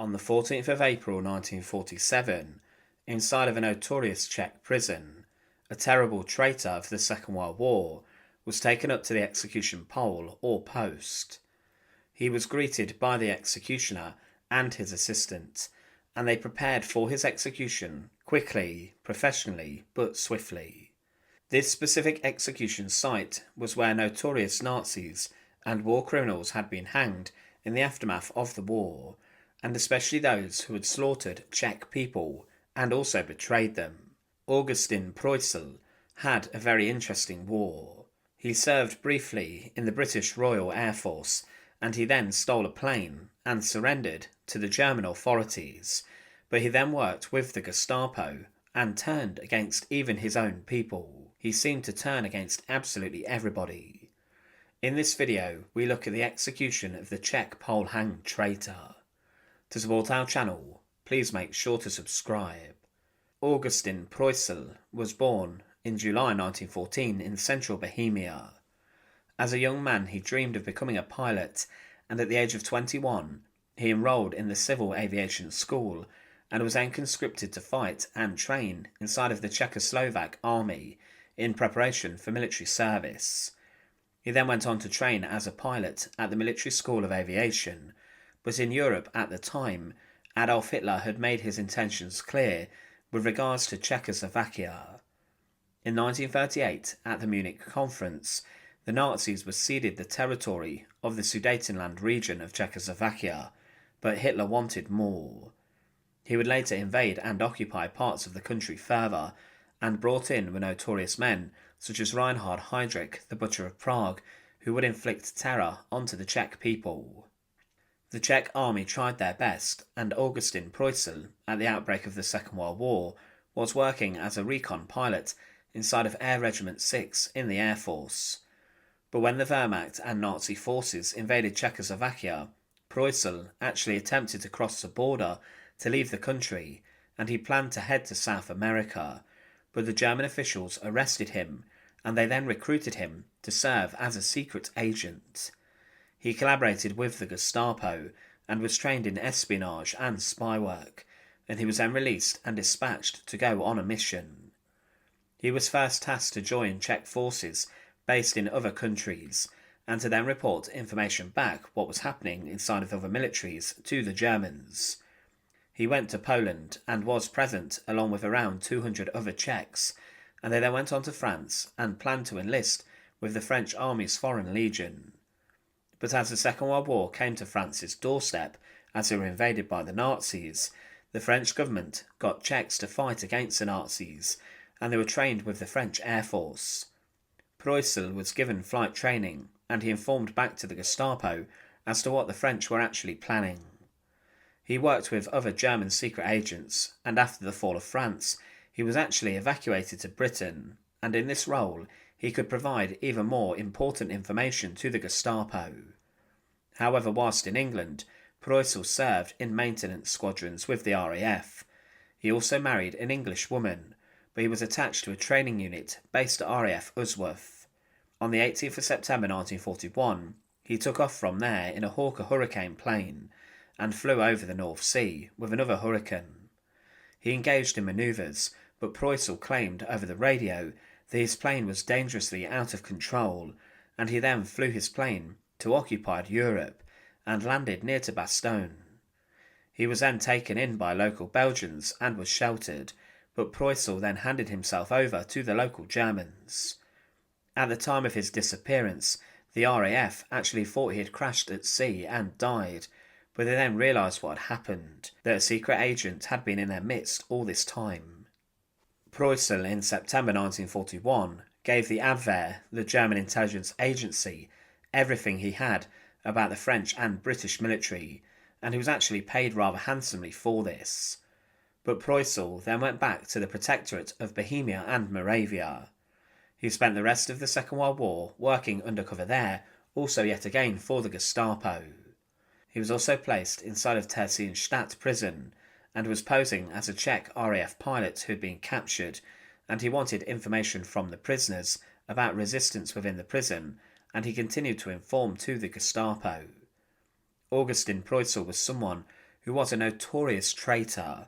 On the 14th of April 1947, inside of a notorious Czech prison, a terrible traitor of the Second World War was taken up to the execution pole or post. He was greeted by the executioner and his assistant, and they prepared for his execution quickly, professionally, but swiftly. This specific execution site was where notorious Nazis and war criminals had been hanged in the aftermath of the war, and especially those who had slaughtered Czech people and also betrayed them. Augustin Preucil had a very interesting war. He served briefly in the British Royal Air Force, and he then stole a plane and surrendered to the German authorities, but he then worked with the Gestapo and turned against even his own people. He seemed to turn against absolutely everybody. In this video, we look at the execution of the Czech pole-hanged traitor. To support our channel, please make sure to subscribe. Augustin Preucil was born in July 1914 in central Bohemia. As a young man, he dreamed of becoming a pilot, and at the age of 21, he enrolled in the Civil Aviation School and was then conscripted to fight and train inside of the Czechoslovak army in preparation for military service. He then went on to train as a pilot at the Military School of Aviation, but in Europe at the time, Adolf Hitler had made his intentions clear with regards to Czechoslovakia. In 1938, at the Munich Conference, the Nazis were ceded the territory of the Sudetenland region of Czechoslovakia, but Hitler wanted more. He would later invade and occupy parts of the country further, and brought in were notorious men such as Reinhard Heydrich, the Butcher of Prague, who would inflict terror onto the Czech people. The Czech army tried their best, and Augustin Preucil, at the outbreak of the Second World War, was working as a recon pilot inside of Air Regiment 6 in the Air Force. But when the Wehrmacht and Nazi forces invaded Czechoslovakia, Preucil actually attempted to cross the border to leave the country, and he planned to head to South America, but the German officials arrested him, and they then recruited him to serve as a secret agent. He collaborated with the Gestapo and was trained in espionage and spy work, and he was then released and dispatched to go on a mission. He was first tasked to join Czech forces based in other countries, and to then report information back what was happening inside of other militaries to the Germans. He went to Poland and was present along with around 200 other Czechs, and they then went on to France and planned to enlist with the French Army's Foreign Legion. But as the Second World War came to France's doorstep as they were invaded by the Nazis, the French government got Czechs to fight against the Nazis, and they were trained with the French Air Force. Preucil was given flight training, and he informed back to the Gestapo as to what the French were actually planning. He worked with other German secret agents, and after the fall of France, he was actually evacuated to Britain, and in this role, he could provide even more important information to the Gestapo. However, whilst in England, Preucil served in maintenance squadrons with the RAF. He also married an English woman, but he was attached to a training unit based at RAF Usworth. On the 18th of September 1941, he took off from there in a Hawker Hurricane plane and flew over the North Sea with another Hurricane. He engaged in manoeuvres, but Preucil claimed over the radio that his plane was dangerously out of control, and he then flew his plane to occupied Europe and landed near to Bastogne. He was then taken in by local Belgians and was sheltered, but Preucil then handed himself over to the local Germans. At the time of his disappearance, the RAF actually thought he had crashed at sea and died, but they then realised what had happened, that a secret agent had been in their midst all this time. Preucil in September 1941 gave the Abwehr, the German intelligence agency, everything he had about the French and British military, and he was actually paid rather handsomely for this. But Preucil then went back to the Protectorate of Bohemia and Moravia. He spent the rest of the Second World War working undercover there, also yet again for the Gestapo. He was also placed inside of Theresienstadt prison, and was posing as a Czech RAF pilot who had been captured, and he wanted information from the prisoners about resistance within the prison, and he continued to inform to the Gestapo. Augustin Preucil was someone who was a notorious traitor,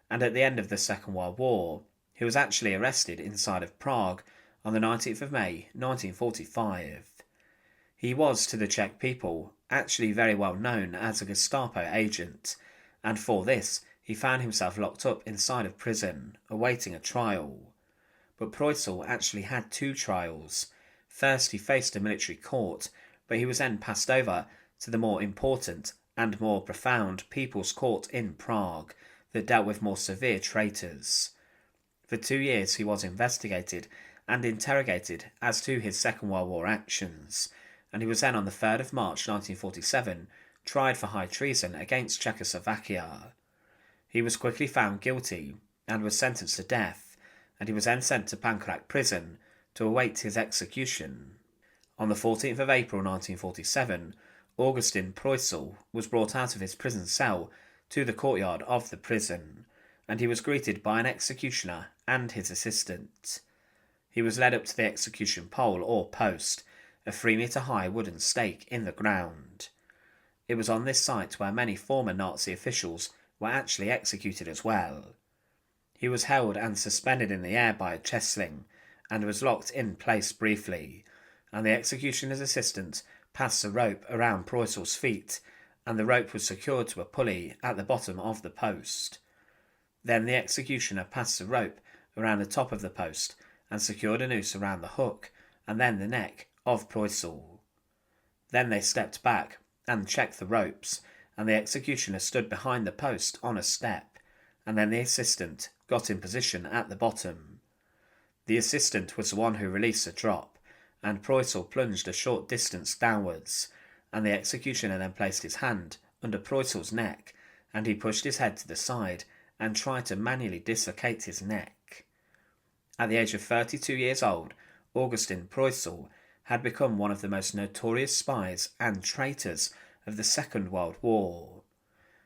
and at the end of the Second World War, he was actually arrested inside of Prague on the 19th of May 1945. He was, to the Czech people, actually very well known as a Gestapo agent, and for this he found himself locked up inside of prison, awaiting a trial. But Preucil actually had two trials. First he faced a military court, but he was then passed over to the more important and more profound People's Court in Prague that dealt with more severe traitors. For 2 years he was investigated and interrogated as to his Second World War actions, and he was then on the 3rd of March 1947 tried for high treason against Czechoslovakia. He was quickly found guilty and was sentenced to death, and he was then sent to Pankrac Prison to await his execution. On the 14th of April 1947, Augustin Preucil was brought out of his prison cell to the courtyard of the prison, and he was greeted by an executioner and his assistant. He was led up to the execution pole or post, a 3-metre high wooden stake in the ground. It was on this site where many former Nazi officials were actually executed as well. He was held and suspended in the air by a chest sling, and was locked in place briefly, and the executioner's assistant passed a rope around Preucil's feet, and the rope was secured to a pulley at the bottom of the post. Then the executioner passed the rope around the top of the post and secured a noose around the hook and then the neck of Preucil. Then they stepped back and checked the ropes, and the executioner stood behind the post on a step, and then the assistant got in position at the bottom. The assistant was the one who released the drop, and Preucil plunged a short distance downwards, and the executioner then placed his hand under Preucil's neck, and he pushed his head to the side and tried to manually dislocate his neck. At the age of 32 years old, Augustin Preucil had become one of the most notorious spies and traitors of the Second World War.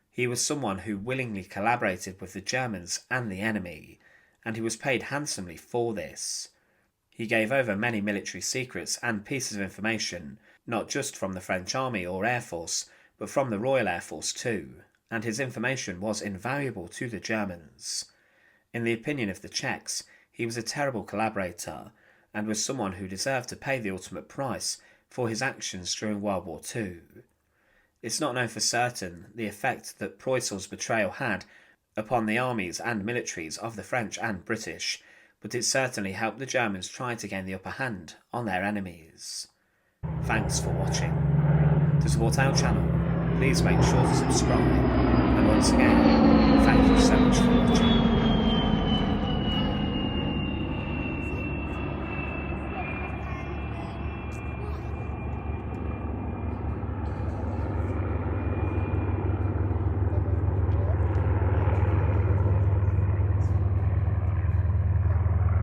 He was someone who willingly collaborated with the Germans and the enemy, and he was paid handsomely for this. He gave over many military secrets and pieces of information, not just from the French Army or Air Force, but from the Royal Air Force too, and his information was invaluable to the Germans. In the opinion of the Czechs, he was a terrible collaborator, and was someone who deserved to pay the ultimate price for his actions during World War II. It's not known for certain the effect that Preucil's betrayal had upon the armies and militaries of the French and British, but it certainly helped the Germans try to gain the upper hand on their enemies. Thanks for watching. To support our channel, please make sure to subscribe, and once again, thank you so much for watching.